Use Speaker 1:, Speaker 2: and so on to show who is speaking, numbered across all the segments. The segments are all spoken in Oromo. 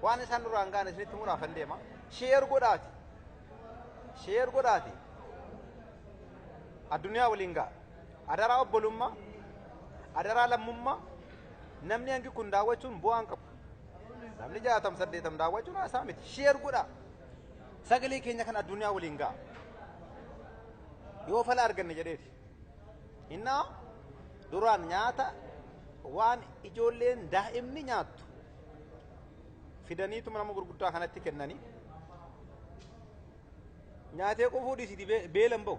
Speaker 1: waan isaan duraan gaane isinitti muraafan deema sheer godhaati addunyaa waliin gaa adaraa obbolummaa adaraa lammummaa namni hangi kun daawwachuun bu'aan qabu namni 68 daawwachuun haasaa miti sheer godhaa sagalee keenya kan addunyaa waliin gaa yoo fala arganne jedheeti innaa duraan nyaata waan ijoolleen daa'imni nyaattu fidaniituma nama gurguddaa kanatti kennanii nyaatee qofuu dhiisiti beelan bahu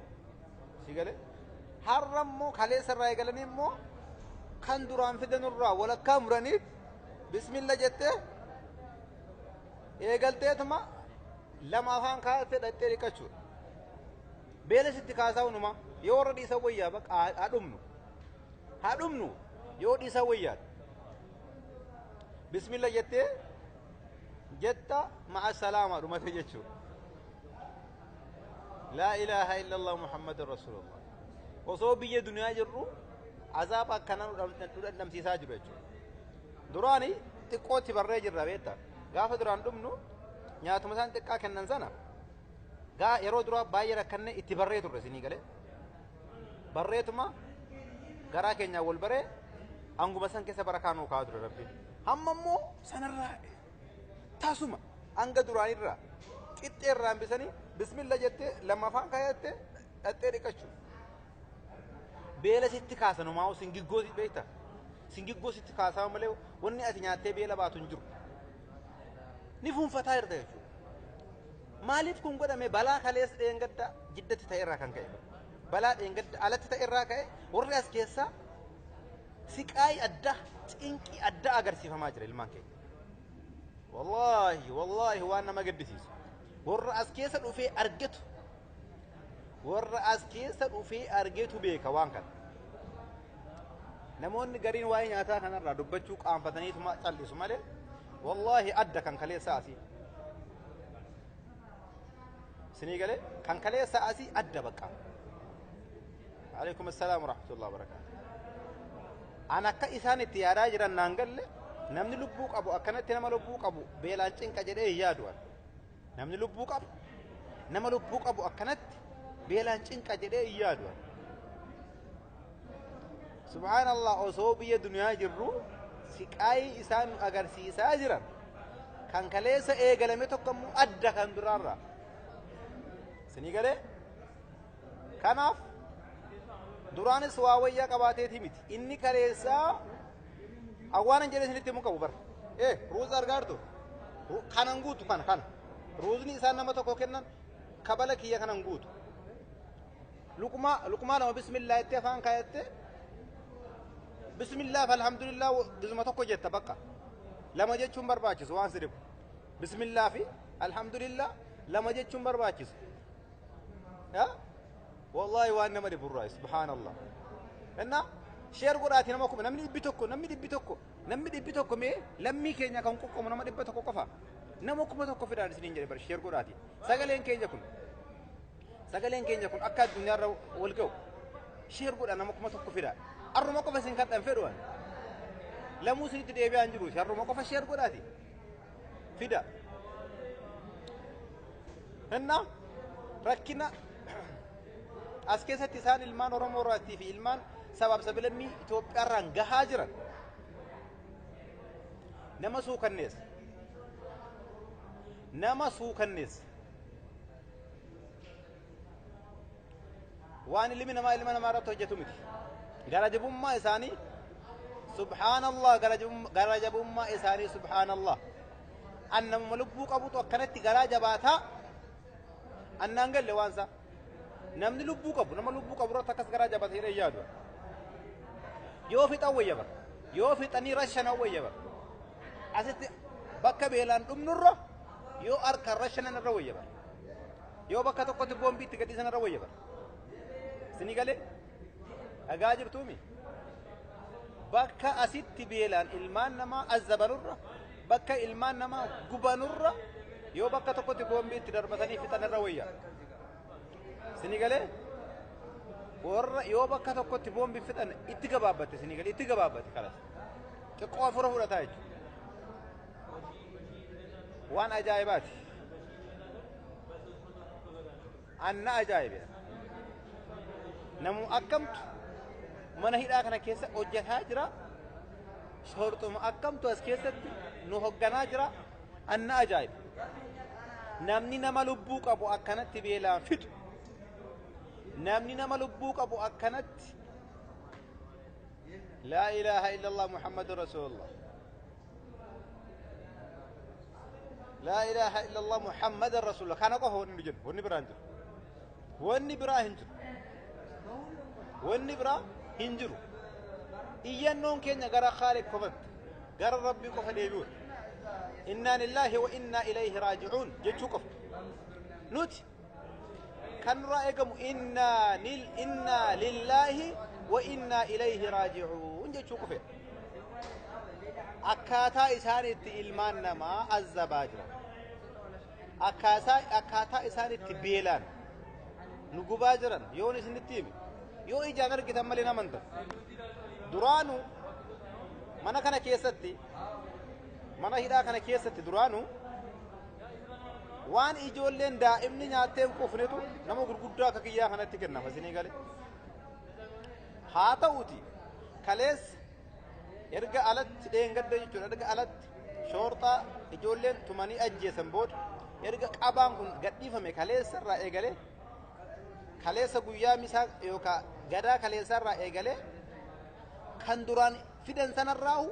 Speaker 1: si galee har'a immoo kaleessa irraa eegalanii immoo kan duraan fidanurraa walakkaa muraniif bismillah jettee eegalteetuma lama afaan kaa'attee dhattee dhiqachuudha beela sitti kaasaa hunuma yoo warra dhiisa wayyaa baqa haadhumnu yoo dhiisa wayyaa bismillah jettee jetta ma'a salaamaa dhumate jechuudha laa ilaaha illallah muhammadun rasuulullah osoo biyya duniyaa jirru azaaba akkanaa nu dhandhamsiisaa jiru jechuudha duraani xiqqootti barree jirra beekta gaafa duraan dhumnu nyaatuma isaan xiqqaa kennan sana yeroo duraa baay'ee rakkanne itti barree turre isinii galee barreetuma garaa keenyaa wal baree anguma san keessa barakaa nuu kaa'aa ture rabbiin hamma immoo sanarraa taasuma hanga duraanirraa qixxee irraa hambisanii bismillah jettee lammaffaan kaayattee dhattee dhiqachuu beela sitti kaasanumaa singiggoo beekta singiggoo sitti kaasaa malee wanni ati nyaattee beela baatu hin jiru ni fuunfataa jirta jechuudha maaliif kun godhame balaa kaleessa dheengadda jiddatti ta'e irraa kan ka'e balaa dheengadda alatti ta'e irraa ka'e warri as keessaa siqaayi adda cinqii adda agarsiifamaa jira ilmaan keenya wallaahi waan nama gaddisiisu warra as keessa dhufee argetu beeka waan kana namoonni gariin waa'ee nyaataa kanarraa dubbachuu qaanfataniituma callisu malee wallaahi adda kan kaleessa asii sinii galee kan kaleessa asii adda bakka alaikum assalaam warahmatullahi wabarakatuh an akka isaan itti yaadaa jiran naan galle namni lubbuu qabu akkanatti nama lubbuu qabu beelaan cinqa jedhee yaadu namni lubbuu qabu akkanatti beelaan cinqa jedhee yaadu subhaanallah osoo biyya duniyaa jirru siqaayi isaan agarsiisaa jiran kan kaleessa eegalame tokkommoo adda kan duraarraa sinii galee kanaaf duraanis waa wayyaa qabaateeti miti inni kaleessaa awwaanan jedhee isinitti himu qabu bara ruuz argaartu kanan guutu kana ruuzni isaan nama tokko kennan kabala kiyya kanan guutu luqmaa nama bismillah jettee afaan kaayattee bismillah alhamdulillah gizuma tokko jetta bakka lama jechuun barbaachisu waan sidibu bismillah fi alhamdulillah lama jechuun barbaachisu wallahi waan nama dhiburraa subhaanallah enna sheer godhaati nama kuma namni dhibbi tokko mee lammii keenya kan qoqqomu nama dhibba tokko qofa nama kuma tokko fidaan isiniin jedhe bar sheer godhaati sagaleen keenya kun akka addunyaarra wal ga'u sheer godhaa nama kuma tokko fidaan arruma qofa isin kadhan fedhuwan lamuu isinitti deebi'aan jiru arruma qofa sheer godhaati fida enna rakkina as keessatti isaan ilmaan Oromoo irraatii fi ilmaan sabab sablammii Itoophiyaa irraan gahaa jiran nama suukanneessa waan ilmi namaa ilma namaa irratti hojjetu miti garajabummaa isaanii subhaanallah garajabummaa isaanii subhaanallah annama lubbuu qabutu akkanatti garaa jabaataa annaan galle waansa namni lubbuu qabu nama lubbuu qabu irratti akkas garaa jabaatee jedhee yaadu yoo fixan wayya bara yoo fixanii rashanan wayya bara asitti bakka beelaan dhumnurra yoo harkaan rashanan irra wayya bara yoo bakka tokkotti boombii itti gadhiisan irra wayya bara sinii galee dhagaa jirtuumi bakka asitti beelaan ilmaan namaa azzabanurra bakka ilmaan namaa gubanurra yoo bakka tokkotti boombii itti darbatanii fixan irra wayya sinii galee warra yoo bakka tokkotti boombii fixan itti gabaabbate sinii galee itti gabaabbate kalas xiqqoo afura fudhataa jechuudha وان أجايبات أن أجايب نمو أكمت من هيدا كنا كيسة أوجه هاجرة شهرت ما أكمت أس كيسة نهجنا هاجرة أن أجايب نمني نما لبوك أبو أكنت بيلا فت نمني نما لبوك أبو أكنت لا إله إلا الله محمد رسول الله لا إله إلا الله محمد رسول الله كان قهوة ونجن ونبرانجر ونبرا هنجر ونبرا هنجر إيان نون كينيا غرا خالق كفت غرا ربي كفت يبيون إنا لله وإنا إليه راجعون جيتشو كفت نوت كان رأيكم إنا لله وإنا إليه راجعون جيتشو كفت أكاتا إسانت إلمان نما الزباجر أكاتا إسانت بيلان نقباجرا يوني سنتيمي يو إجانر كتام لنا منتر درانو منا كان كيستي منا هيدا كان كيستي درانو وان إجولين دائمني نياتهم كفنتو نمو غرغدا ككيا كانت تكرنا فسيني قال هاتا وتي كاليس erga alatti deengadda jechuudha erga alatti shoortaa ijoolleen tumanii ajjeesan booda erga qabaan kun gadhiifame kaleessa irraa eegalee kaleessa guyyaa misaa yookaan gadaa kaleessa irraa eegalee kan duraan fidan sanarraahu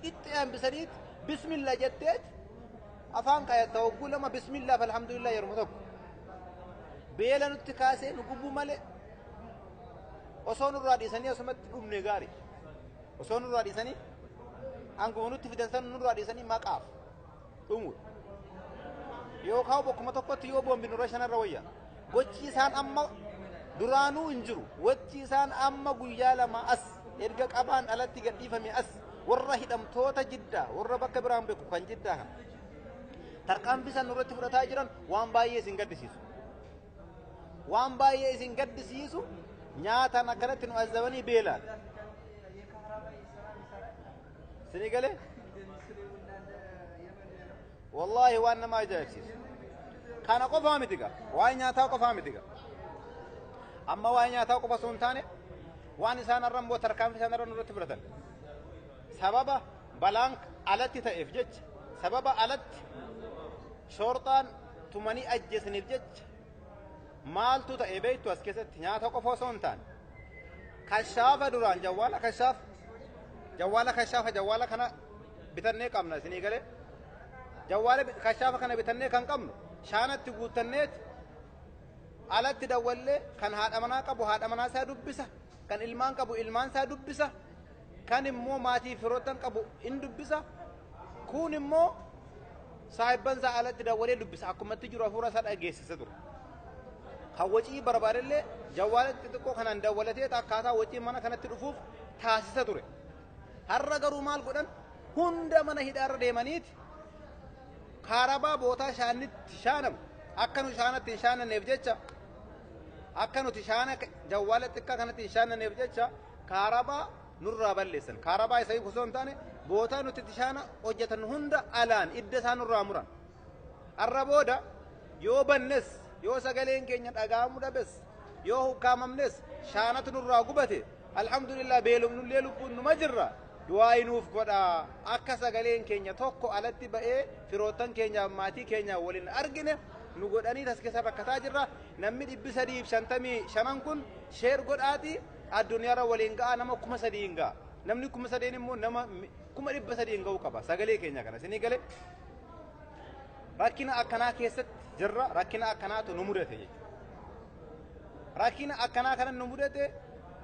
Speaker 1: qixxee hambisaniit bismillah jetteet afaan qayatta hogguu lama bismillah alhamdulillah yeroo tokko beela nutti kaasee nu gubbuu malee osoo nurraa dhiisanii asumatti dhumne gaarii osoo nurraa dhiisanii anguma nutti fidan san nurraa dhiisanii maqaaf dhumuu yookaan bokkuma tokkotti yoo boombi nurra shanarra wayya gochi isaan amma duraanuu hin jiru gochi isaan amma guyyaa lama as erga qabaan alatti gadhiifame as warra hidhamtoota jiddaa warra bakka biraan beeku kan jiddaa kan tarkaanfisan nurratti fudhataa jiran waan baay'ee isin gaddisiisu waan baay'ee isin gaddisiisu nyaatan akkanatti nu azabanii beelaan سنقله والله وانا ما جايبسيس كان قفا متيغا واي نياتا قفا متيغا اما واي نياتا قفا سونتاني وان سان الرمبو تركان في سان الرن رتبرتن سببا بلانك علت تافجج سببا علت شورطان تمني اجسن الجج مالتو تايبيتو اسكيست نياتا قفا سونتان كشاف دران جوالا كشاف جوالا كشافة جوالا كنا بترني كامنا سني قاله جوالا كشافة كنا بترني كان كامنا شانت تقول ترنيت على تدولة كان هذا أمانة كابو هذا أمانة سادو بسا كان إلمان كابو إلمان سادو بسا كان مو ماتي فروتان كابو إندو بسا كون مو صاحبان سا على تدولة دبسا أكو متجرا فورا ساد أجهز سدور خوجي بربارله جوالا تدكو كنا ندولة تيت أكاسا وجي مانا كنا تروفوف تاسي سدوره har'a garuu maal godhan hunda mana hidhaarra deemaniit kaarabaa bootaa shaanitti shaanamu akka nu shaanatti hin shaananneef jecha akka nuti shaana jawwaala xiqqaa kanatti hin shaananneef jecha kaarabaa nurraa balleessan kaarabaa isa osoo hin taane bootaa nuti itti shaana hojjetan hunda alaan idda isaa nurraa muran har'a booda yoo bannes yoo sagaleen keenya dhaga'amuu dhabes yoo hukkaamamnes shaanatu nurraa gubate alhamdulillah beelumnullee lubbuun numa jirra du'aayinuuf godha akka sagaleen keenya tokko alatti ba'ee firootan keenya maatii keenya waliin argine nu godhanii tas keessa rakkataa jirra namni 355 kun sheer godhaati addunyaarra waliin ga'a nama 3,000 ga'a namni 3,000 immoo nama 300 ga'uu qaba sagalee keenya kana isinii gale rakkina akkanaa keessatti jirra rakkina akkanaatu nu mudate jechuudha rakkina akkanaa kana nu mudate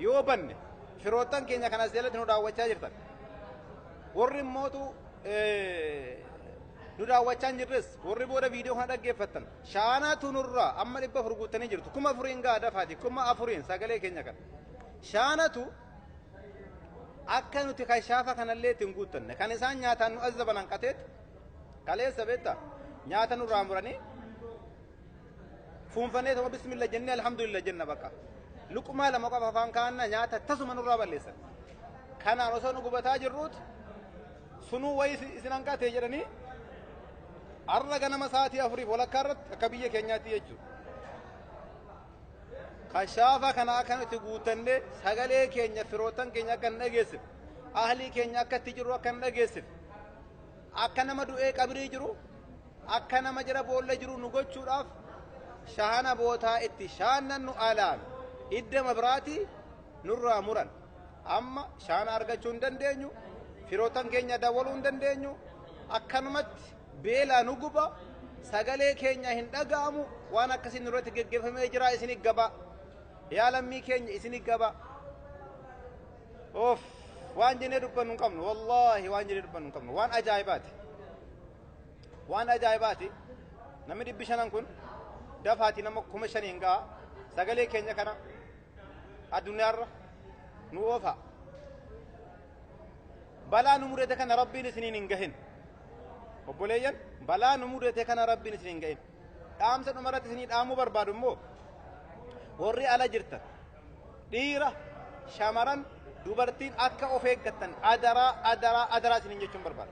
Speaker 1: yoo banne firootan keenya kanas jalatti nu daawwachaa jirtan warri mootu nu daawwachaa jirres warri booda viidiyoo kana dhaggeeffattan shaanaatu nurraa amma 100 furguutanii jirtu 4,000 gaa dafaati 4,000 sagalee keenya kana shaanatu akka nuti kashaafa kanallee ittiin guuttanne kan isaan nyaataan nu azzaban hanqateet kaleessa beetta nyaata nurraa muranii fuunfannee tuma bismillah jennee alhamdulillah jenna bakka luqmaa lama qofa afaan kaanna nyaata tasuma nurraa balleessan kanaan osoo nu gubataa jirruut sunuu wayi isin hanqatee jedhanii arraga nama sa'aatii afuriif walakkaa irratti akka biyya keenyaatti jechuudha. Kashaafa kana akkanatti guutannee sagalee keenya firootan keenya akka hin dhageessif ahlii keenya akka itti jiru akka hin dhageessif akka nama du'ee qabrii jiru akka nama jira boolla jiru nu gochuudhaaf shahana bootaa itti shaannannu alaan idda mabraatii nurraa muran amma shahana argachuu hin dandeenyu firootan keenya dawwaluu hin dandeenyu akkanumatti beelaa nu guba sagalee keenya hin dhaga'amu waan akkasiin nurratti geggeeffamee jira isin gaba yaa lammii keenya isin gaba of waan jennee dubbannu hin qabnu wallaahi waan jennee dubbannu hin qabnu waan ajaa'ibaati namni 500 kun dafaati nama 5,000 hin ga'a sagalee keenya kana addunyaarra nu oofa balaa nu mudate kana rabbiin isiniin hin gahin obboleeyyan balaa nu mudate kana rabbiin isiniin hin gahin dhaamsa dhumarratti isinii dhaamuu barbaadu immoo warri ala jirtan dhiira shamaran dubartiin akka of eeggattan adaraa isiniin jechuun barbaada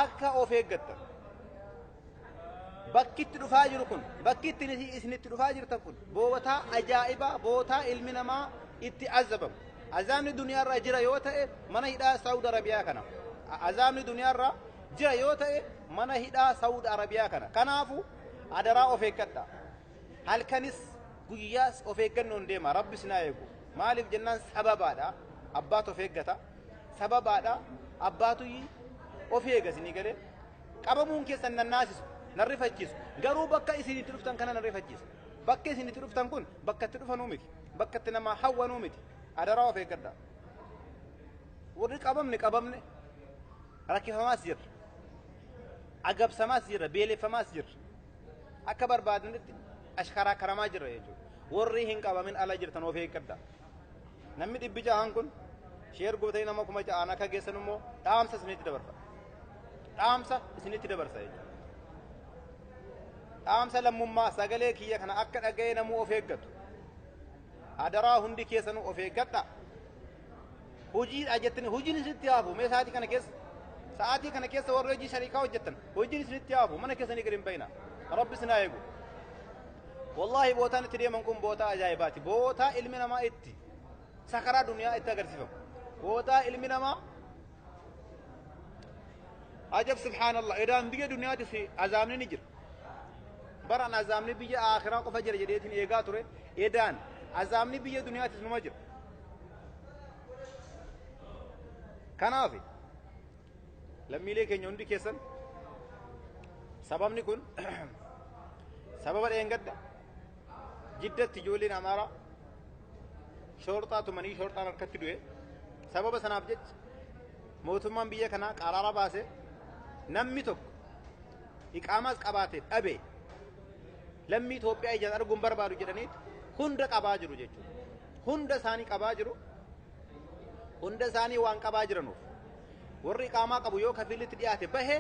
Speaker 1: akka of eeggattan bakkitti dhufaa jiru kun bakkitti isinitti dhufaa jirtan kun bootaa ajaa'ibaa bootaa ilmi namaa itti azabamu azaabni duniyaarraa jira yoo ta'e mana hidhaa Saudi Arabiyaa kana azaabni duniyaarraa jira yoo ta'e mana hidhaa Saudi Arabiyaa kana kanaafu adaraa of eeggadha halkanis guyyaas of eeggannoon deema rabbi sinaa eegu maaliif jennaan sababaadha abbaatu of eeggata sababaadha abbaatu of eega isinii galee qabamuun keessan nannaasisu narrifachiisu garuu bakka isinitti dhuftan kana narrifachiisa bakka isinitti dhuftan kun bakka itti dhufanuu miti bakka itti nama hawwanuu miti adaraa of eeggadha warri qabamne rakkifamaas jirra agabsamaas jirra beeleffamaas jirra akka barbaadanitti ashkaraa karamaa jirra jechuudha warri hin qabamin ala jirtan of eeggadha namni 600 kun sheer gootee nama 6,000 akka geessan immoo dhaamsa isinitti dabarsa jechuudha dhaamsa lammummaa sagalee kiyya kana akka dhaga'ee namuu of eeggatu adaraa hundi keessanuu of eeggadha hojiidha jettanii hojiin isinitti haafu mee sa'aatii kana keessa warri hojii shariikaa hojjettan hojiin isinitti haafu mana keessanii gadi hin bayna rabbi sinaa eegu wallahi bootaan itti deeman kun bootaa ajaa'ibaati bootaa ilmi namaa itti sakaraa duniyaa itti agarsiifamu bootaa ilmi namaa ajab subhaanallah edaan biyya duniyaatti azaabni ni jira baran azaabni biyya akhiraa qofa jira jedheetiin eegaa ture edaan azaabni biyya duniyaatti numa jira kanaaf lammiilee keenya hundi keessan sababni kun sababa dheengadda jiddatti ijoolleen amaaraa shoorxaa tumanii shoorxaan harkatti du'e sababa sanaaf jecha mootummaan biyya kanaa qaraara baase namni tokko iqaamaas qabaate dhabe lammii Itoophiyaa ijaan arguun barbaadu jedhanii hunda qabaa jiru jechuudha hunda isaanii qabaa jiru hunda isaanii waan qabaa jiranuuf warri iqaamaa qabu yoo kafiilitti dhiyaate bahe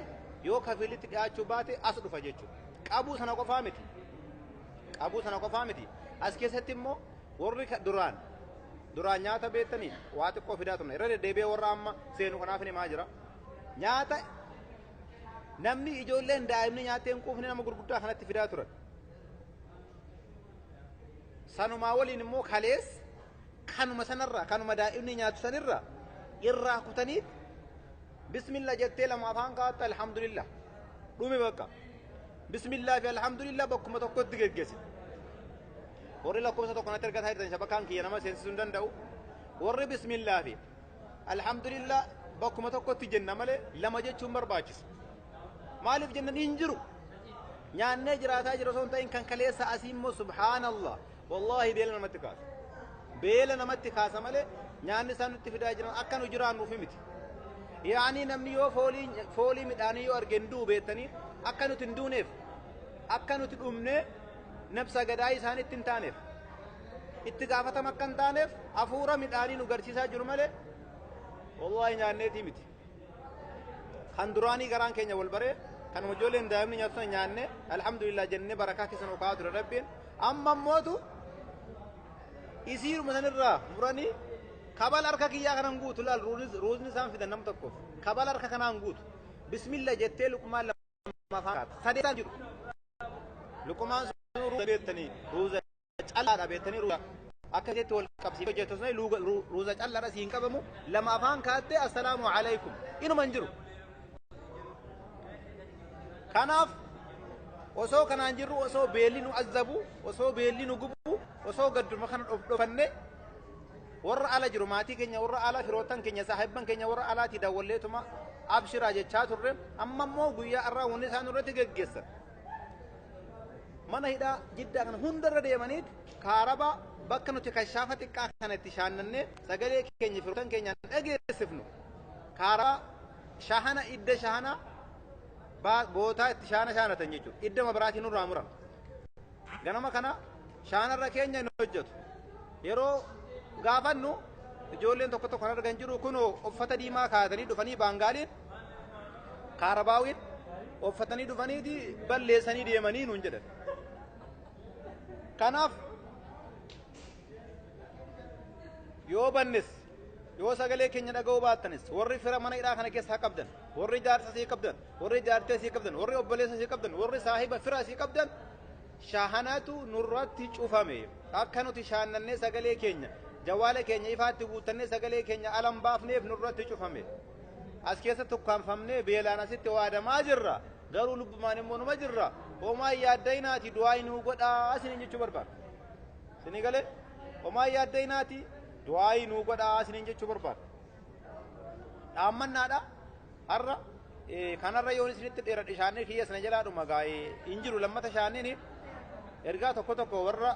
Speaker 1: yoo kafiilitti dhiyaachuu baate as dhufa jechuudha qabuu sana qofaa miti as keessatti immoo warri duraan nyaata beektanii waa xiqqoo fidaa turne irra deddeebi'ee warra amma seenu kanaaf himaa jira nyaata namni ijoolleen daa'imni nyaattee hin quufne nama gurguddaa kanatti fidaa turan sanumaa waliin immoo kalees kanuma sanarraa kanuma daa'imni nyaatu sanirraa irraa kutaniit bismillah jettee lama afaan kaa'atta alhamdulillah dhume bakka bismillah fi alhamdulillah bakkuma tokkotti geggeessi warri lakkoofsa tokko natti ergataa jirtan shabakkaan kiyya nama seensisuu hin danda'u warri bismillah fi alhamdulillah bakkuma tokkotti jenna malee lama jechuun barbaachisa maaliif jennan hin jiru nyaannee jiraataa jira osoo hin ta'in kan kaleessa asii immoo subhaanallah wallahi beela namatti kaasa malee nyaanni isaan nutti fidaa jiran akka nu jiraannuuf miti yaanii namni yoo foolii midhaanii yoo arge hin du'u beektanii akka nuti hin duuneef akka nuti dhumnee nabsa gadaa isaanitti hin taaneef itti gaafatama akka hin taaneef hafuura midhaanii nu garsiisaa jiru malee wallahi nyaanneetii miti kan duraanii garaan keenya wal baree kan ijoolleen daa'imni nyaatu sana nyaanne alhamdulillah jennee barakaa keessa nu kaa'aa ture rabbiin amma ammootu isiiruma sanirraa muranii kabal harka kiyyaa kanan guutu laal ruuzni isaan fidan nam tokkoof kabal harka kanaan guutu bismillah jettee luqmaan mafaan sadeetan jiru luqumaan ruuza beektanii ruuza callaadha beektanii ruuza akka jetti wal qabsiif hojjetu sun ruuza callaadha siin qabamu lama afaan kaattee assalaamu alaykum inuman jiru kanaaf osoo kanaan jirru osoo beelli nu azzabu osoo beelli nu gubu osoo gadduma kana dhofannee warra ala jiru maatii keenya warra ala firootan keenya saahibban keenya warra alaati dawwalleetuma abshiraa jechaa turre amma immoo guyyaa irraa wanni isaan irratti geggeessan mana hidhaa jiddaa kana hundarra deemaniit kaaraba bakka nuti kashaafa xiqqaa kanatti shaannannee sagalee keenya firootan keenyaan dhageessifnu kaaraba shahana idda shahana bootaa itti shaanatan jechuudha idda mabiraatii nurraa muran ganama kana shaanarra keenya hin hojjetu yeroo gaafannu ijoolleen tokko tokko kan argan jiru kun uffata diimaa kaatanii dhufanii baangaaliin kaarabaawiin uffatanii dhufanii balleessanii deemanii nuun jedhan kanaaf yoo bannes yoo sagalee keenya dhaga'uu baattanis warri fira mana hidhaa kana keessaa qabdan warri jaarsa sii qabdan warri jaartee sii qabdan warri obboleessa sii qabdan warri saahiba fira sii qabdan shahanatu nurratti cufame akka nuti shaannannee sagalee keenya jawaala keenya ifaatti guutannee sagalee keenya alam baafneef nurratti cufame as keessa tukkaanfamnee beelaan asitti waadamaa jirra garuu lubbumaan immoo numa jirra homaa yaaddaynaati du'aa inuu godhaa asiniin jechuu barbaada sinii galee homaa yaaddaynaati du'aa inuu godhaa asiniin jechuu barbaada dhaammannaadha har'a kanarra yoon isinitti dheeradhe shaannee kiyya sana jalaadhuma gaa'ee hin jiru lammata shaanneen ergaa tokko tokko warra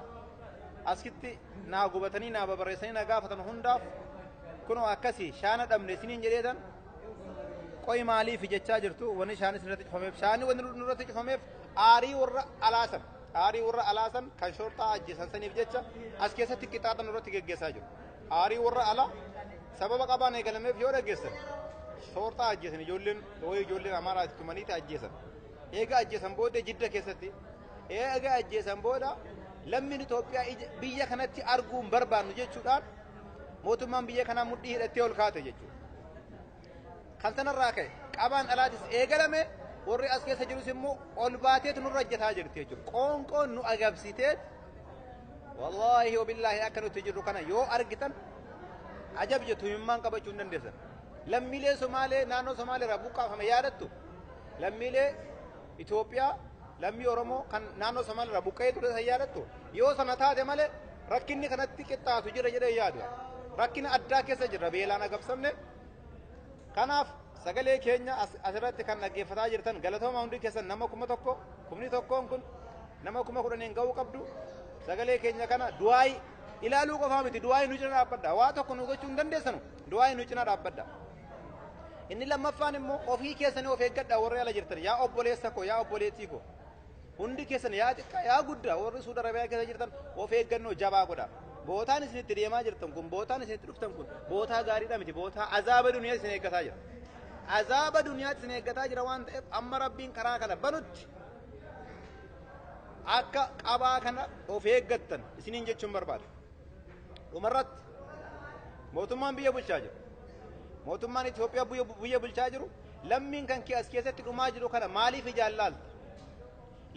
Speaker 1: asitti naa gubatanii naa babarreessanii na gaafatan hundaaf kunoo akkasii shaana dhabne isiniin jedheetan qoy maaliif jechaa jirtu wanni shaanis nurratti cufameef shaani wanni nurratti cufameef aarii warra alaasan kan shortaa ajjeesan saniif jecha as keessatti qixaaxa nurratti geggeessaa jiru aarii warra alaa sababa qabaan eegalameef yoo dhaggeessan shortaa ajjeesan ijoolleen amaaraatti tumaniiti ajjeesan eega ajjeesan booda jidda keessatti eega ajjeesan booda lammiin Itoophiyaa biyya kanatti arguun barbaannu jechuudhaan mootummaan biyya kanaa mudhii hidhattee ol kaate jechuudha. Kan sanarraa ka'e qabaan alaatis eegalame warri as keessa jirus immoo ol baateetu nurra hojjetaa jirti jechuudha. Qoonqoon nu agabsiteet wallaahi wabillaahi akka nuti jirru kana yoo argitan ajab jettu himmaan qabachuu hin dandeessan. Lammiilee Somaalee naannoo Somaalee irraa buqqaafame yaadattu lammiilee Itoophiyaa lammii Oromoo kan naannoo Somaalee irraa buqqa'ee ture san yaadattu yoo sana taate malee rakkinni kanatti qixxaatu jira jedhee yaadu rakkina addaa keessa jirra beelaan agabsamne kanaaf sagalee keenya asirratti kan dhaggeeffataa jirtan galatooma hundi keessan nama 1,000 kumni tokkoon kun nama 10,000 ga'uu qabdu sagalee keenya kana du'aayi ilaaluu qofaa miti du'aayi nu cina dhaabbadha waa tokko nu gochuu hin dandeessanu du'aayi nu cina dhaabbadha inni lammaffaan immoo ofii keessanii of eeggadha warri ala jirtan yaa obboleessa koo yaa obboleettii koo hundi keessan yaa xiqqaa yaa guddaa warri Suudi Arabiyaa keessa jirtan of eeggannoo jabaa godha bootaan isinitti deemaa jirtan kun bootaan isinitti dhuftan kun bootaa gaariidha miti bootaa azaaba duniyaa isin eeggataa jira azaaba duniyaa isin eeggataa jira waan ta'eef amma rabbiin karaa kana banutti akka qabaa kana of eeggattan isiniin jechuun barbaada dhumarratti mootummaan biyya bulchaa jiru mootummaan Itoophiyaa biyya bulchaa jiru lammiin kan kee as keessatti dhumaa jiru kana maaliif jaallaalta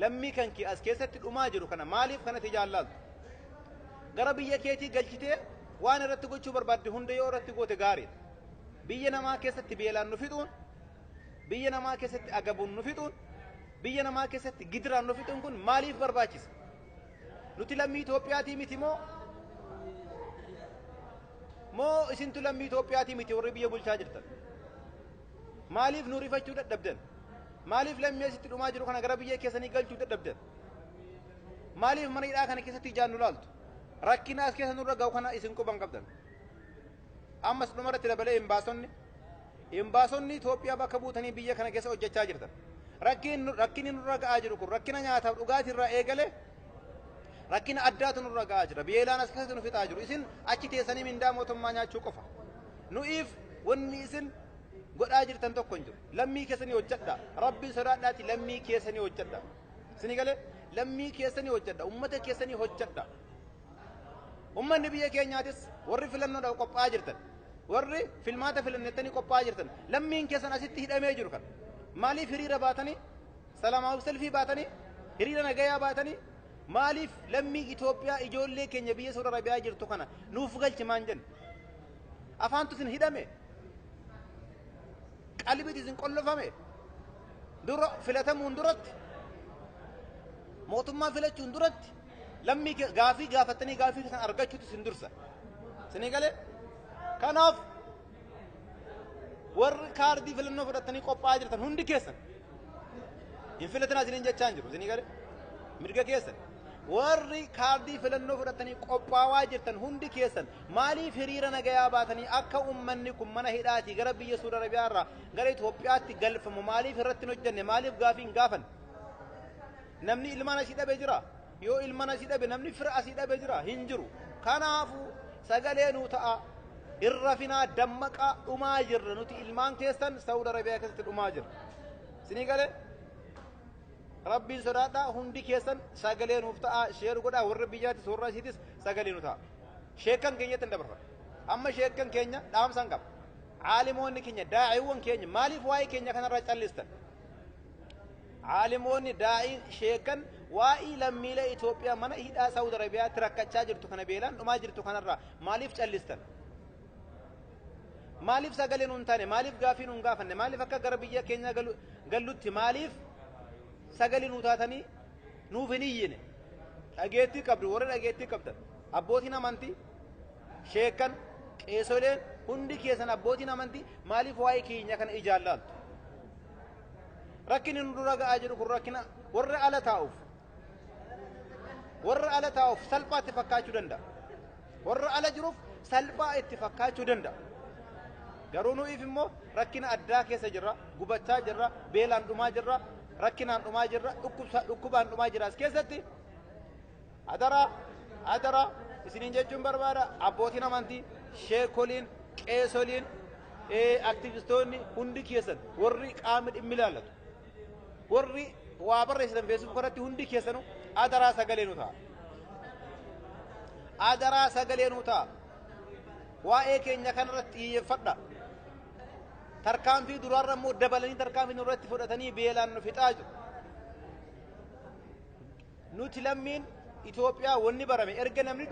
Speaker 1: lammii kan kee as keessatti dhumaa jiru kana maaliif kanatti jaallaalta gara biyya keetii galchitee waan irratti gochuu barbaadde hunda yoo irratti goote gaariidha biyya namaa keessatti beelaan nu fixuun biyya namaa keessatti agabuun nu fixuun biyya namaa keessatti gidiraan nu fixuun kun maaliif barbaachisa nuti lammii Itoophiyaatii miti moo isintu lammii Itoophiyaatii miti warri biyya bulchaa jirtan maaliif nu rifachuu dadhabdan maaliif lammii asitti dhumaa jiru kana gara biyya keessanii galchuu dadhabdan maaliif mana hidhaa kana keessatti ijaan nu laaltu rakkina as keessa nurra ga'u kana isin quban qabdan ammas dhumarratti dabalee imbaasonni Itoophiyaa bakka buutanii biyya kana keessa hojjechaa jirtan rakkinni nurra ga'aa jiru kun rakkina nyaataaf dhugaatii irraa eegale rakkina addaatu nurra ga'aa jira beelaan as keessatti nu fixaa jiru isin achi teessanii mindaa mootummaa nyaachuu qofa nu'iif wanni isin godhaa jirtan tokko hin jiru lammii keessanii hojjedha rabbii sodaadhaati lammii keessanii hojjedha isinii galee lammii keessanii hojjedha ummata keessanii hojjedha ummanni biyya keenyaatis warri filannoodhaaf qophaa'aa jirtan warri filmaata filannettanii qophaa'aa jirtan lammiin keessan asitti hidhamee jiru kan maaliif hiriira baatanii سلاماوي سلفي باتني هريرا نجايا باتني مالف لمي إثيوبيا إجولة كينيا بيا سورة ربيع جرتو كنا نوفقل تمانجن أفانتو سن هدامه قلبي تزن كله فمه درا فلاتم وندرت موتما فلات وندرت لمي غافي غافتني غافي سن أرجعتو تسندرسا سنغالي كناف ور كاردي فلنو فرتني قبا جرتن هندي كيسن إنفلتنا زين جتشانجرو سنغالي مرجع كيسن ور كاردي فلنو فرتني قبا واجرتن هندي كيسن مالي فريرا نجايا باتني أكا أمنكم من هداتي غربي يسور ربيارا غريت هوبياتي غلف مالي فرتنو جنة مالي غافين غافن نمني إلمانا سيدا بجرا يو إلمانا سيدا بنمني فرأ سيدا بجرا هنجرو كنافو سغالينو تا'a irrafina dammaqa dhumaa jirra nuti ilmaan keessan Saudi Arabiyaa keessatti dhumaa jirra sinii gale rabbiin sodaadha hundi keessan sagalee nuuf ta'a sheer godha warra biyyaatti soorraa isiitis sagalee nu ta'a sheekan keenyatti dabarra amma sheekan keenya dhaamsan qaba aalimoonni keenya daa'iiwwan keenya maaliif waa'ee keenya kanarraa callistan aalimoonni daa'ii sheekan waa'ee lammiilee Itoophiyaa mana hidhaa Saudi Arabiyaatti rakkachaa jirtu kana beelaan dhumaa jirtu kanarraa maaliif callistan maaliif sagalee nuun taane maaliif gaafii nuun gaafanne maaliif akka gara biyya keenya gallutti maaliif sagalee nuu taatanii nuuf hin iyyine dhageettii qabdu warra dhageettii qabdan abbootiin amantii sheekan qeesoleen hundi keessan abbootiin amantii maaliif waa'ee keenya kana ijaallaaltu rakkini nu dura ga'aa jiru kun rakkina warra ala taa'uuf salphaa itti fakkaachuu danda'a warra ala jiruuf salphaa itti fakkaachuu danda'a garuu nuuf immoo rakkina addaa keessa jirra gubachaa jirra beelaan dhumaa jirra rakkinaan dhumaa jirra dhukkubaan dhumaa jira as keessatti adara isiniin jechuun barbaada abbootiin amantii sheekoliin qeesoliin aktivistoonni hundi keessan warri qaama dhimmi ilaallatu warri waa barreessitan feesbuuk irratti hundi keessanu adaraa sagalee nu ta'a waa'ee keenya kanarratti xiyyeeffadha tarkaanfii duraarra immoo dabalanii tarkaanfii nurratti fudhatanii beelaan nu fixaa jiru nuti lammiin Itoophiyaa wanni barame erga namni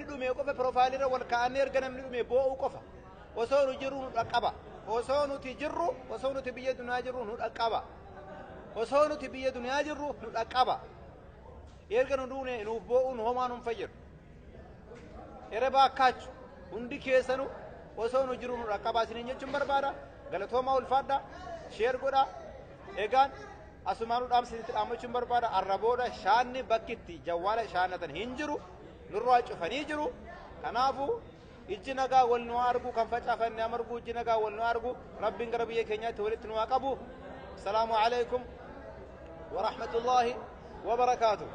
Speaker 1: dhume qofa profaayilirra wal kaa'annee erga namni dhume boo'uu qofa osoo nu jirru nu dhaqqaba osoo nuti biyya dunyaa jirru nu dhaqqaba erga nu duune nuuf boo'uun homaa nuun fayyadu ere baakkachu hundi keessanu osoo nu jiru nu dhaqqabaa isiniin jechuun barbaada galatoomaa ulfaadha sheer godha egaan asumaanu dhaamsinitti dhaamachuun barbaada arrabooda shaanni bakkitti jawwaala shaanatan hin jiru nurraa cufanii jiru kanaafuu ijji nagaa wal nu argu kan facaafanne amargu ijji nagaa wal nu argu rabbiin gara biyya keenyaatti walitti nu qabu salaamu alaykum wa rahmatullahi wa barakaatuh